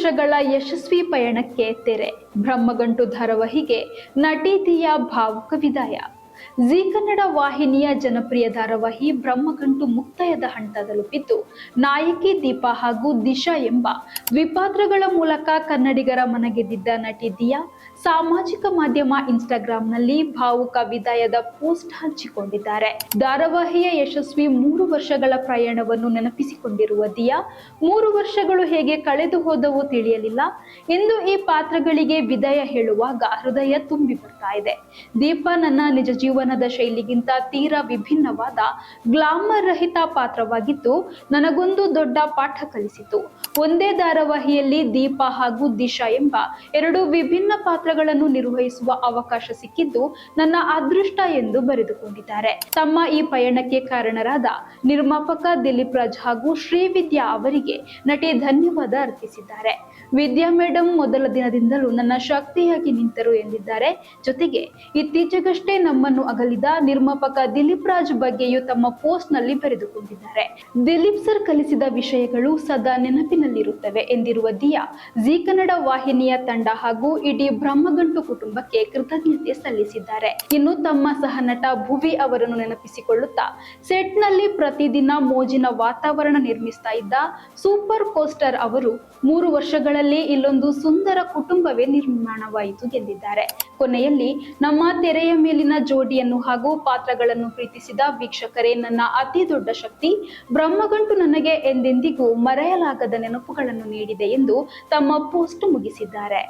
ವರ್ಷಗಳ ಯಶಸ್ವಿ ಪಯಣಕ್ಕೆ ತೆರೆ. ಬ್ರಹ್ಮಗಂಟು ಧಾರಾವಾಹಿಗೆ ನಟಿ ದಿಯಾ ಭಾವುಕ ವಿದಾಯ. ಜೀ ಕನ್ನಡ ವಾಹಿನಿಯ ಜನಪ್ರಿಯ ಧಾರಾವಾಹಿ ಬ್ರಹ್ಮಗಂಟು ಮುಕ್ತಾಯದ ಹಂತ ತಲುಪಿದ್ದು, ನಾಯಕಿ ದೀಪಾ ಹಾಗೂ ದಿಶಾ ಎಂಬ ದ್ವಿಪಾತ್ರಗಳ ಮೂಲಕ ಕನ್ನಡಿಗರ ಮನಗೆದ್ದಿದ್ದ ನಟಿ ದಿಯಾ ಸಾಮಾಜಿಕ ಮಾಧ್ಯಮ ಇನ್ಸ್ಟಾಗ್ರಾಂನಲ್ಲಿ ಭಾವುಕ ವಿದಾಯದ ಪೋಸ್ಟ್ ಹಂಚಿಕೊಂಡಿದ್ದಾರೆ. ಧಾರಾವಾಹಿಯ ಯಶಸ್ವಿ 3 ವರ್ಷಗಳ ಪ್ರಯಾಣವನ್ನು ನೆನಪಿಸಿಕೊಂಡಿರುವ ದಿಯಾ, 3 ವರ್ಷಗಳು ಹೇಗೆ ಕಳೆದು ಹೋದವು ತಿಳಿಯಲಿಲ್ಲ. ಇಂದು ಈ ಪಾತ್ರಗಳಿಗೆ ವಿದಾಯ ಹೇಳುವಾಗ ಹೃದಯ ತುಂಬಿ ಬರ್ತಾ ಇದೆ. ದೀಪಾ ನನ್ನ ನಿಜ ಜೀವನದ ಶೈಲಿಗಿಂತ ತೀರಾ ವಿಭಿನ್ನವಾದ ಗ್ಲಾಮರ್ ರಹಿತ ಪಾತ್ರವಾಗಿದ್ದು, ನನಗೊಂದು ದೊಡ್ಡ ಪಾಠ ಕಲಿಸಿತು. ಒಂದೇ ಧಾರಾವಾಹಿಯಲ್ಲಿ ದೀಪಾ ಹಾಗೂ ದಿಶಾ ಎಂಬ 2 ವಿಭಿನ್ನ ಪಾತ್ರಗಳನ್ನು ನಿರ್ವಹಿಸುವ ಅವಕಾಶ ಸಿಕ್ಕಿದ್ದು ನನ್ನ ಅದೃಷ್ಟ ಎಂದು ಬರೆದುಕೊಂಡಿದ್ದಾರೆ. ತಮ್ಮ ಈ ಪಯಣಕ್ಕೆ ಕಾರಣರಾದ ನಿರ್ಮಾಪಕ ದಿಲೀಪ್ ರಾಜ್ ಹಾಗೂ ಶ್ರೀವಿದ್ಯಾ ಅವರಿಗೆ ನಟಿ ಧನ್ಯವಾದ ಅರ್ಪಿಸಿದ್ದಾರೆ. ವಿದ್ಯಾ ಮೇಡಂ ಮೊದಲ ದಿನದಿಂದಲೂ ನನ್ನ ಶಕ್ತಿಯಾಗಿ ನಿಂತರು ಎಂದಿದ್ದಾರೆ. ಜೊತೆಗೆ ಇತ್ತೀಚೆಗಷ್ಟೇ ನಮ್ಮನ್ನು ಅಗಲಿದ ನಿರ್ಮಾಪಕ ದಿಲೀಪ್ ರಾಜ್ ಬಗ್ಗೆಯೂ ತಮ್ಮ ಪೋಸ್ಟ್ ನಲ್ಲಿ ಬರೆದುಕೊಂಡಿದ್ದಾರೆ. ದಿಲೀಪ್ ಸರ್ ಕಲಿಸಿದ ವಿಷಯಗಳು ಸದಾ ನೆನಪಿನಲ್ಲಿರುತ್ತವೆ ಎಂದಿರುವ ದಿಯಾ, ಜೀ ಕನ್ನಡ ವಾಹಿನಿಯ ತಂಡ ಹಾಗೂ ಇಡೀ ಬ್ರಹ್ಮಗಂಟು ಕುಟುಂಬಕ್ಕೆ ಕೃತಜ್ಞತೆ ಸಲ್ಲಿಸಿದ್ದಾರೆ. ಇನ್ನು ತಮ್ಮ ಸಹನಟ ಭುವಿ ಅವರನ್ನು ನೆನಪಿಸಿಕೊಳ್ಳುತ್ತಾ, ಸೆಟ್ ನಲ್ಲಿ ಪ್ರತಿದಿನ ಮೋಜಿನ ವಾತಾವರಣ ನಿರ್ಮಿಸ್ತಾ ಇದ್ದ ಸೂಪರ್ ಕೋಸ್ಟರ್ ಅವರು 3 ವರ್ಷಗಳಲ್ಲಿ ಇಲ್ಲೊಂದು ಸುಂದರ ಕುಟುಂಬವೇ ನಿರ್ಮಾಣವಾಯಿತು ಎಂದಿದ್ದಾರೆ. ಕೊನೆಯಲ್ಲಿ ನಮ್ಮ ತೆರೆಯ ಮೇಲಿನ ಜೋಡಿಯನ್ನು ಹಾಗೂ ಪಾತ್ರಗಳನ್ನು ಪ್ರೀತಿಸಿದ ವೀಕ್ಷಕರೇ ನನ್ನ ಅತಿ ದೊಡ್ಡ ಶಕ್ತಿ. ಬ್ರಹ್ಮಗಂಟು ನನಗೆ ಎಂದೆಂದಿಗೂ ಮರೆಯಲಾಗದ ನೆನಪುಗಳನ್ನು ನೀಡಿದೆ ಎಂದು ತಮ್ಮ ಪೋಸ್ಟ್ ಮುಗಿಸಿದ್ದಾರೆ.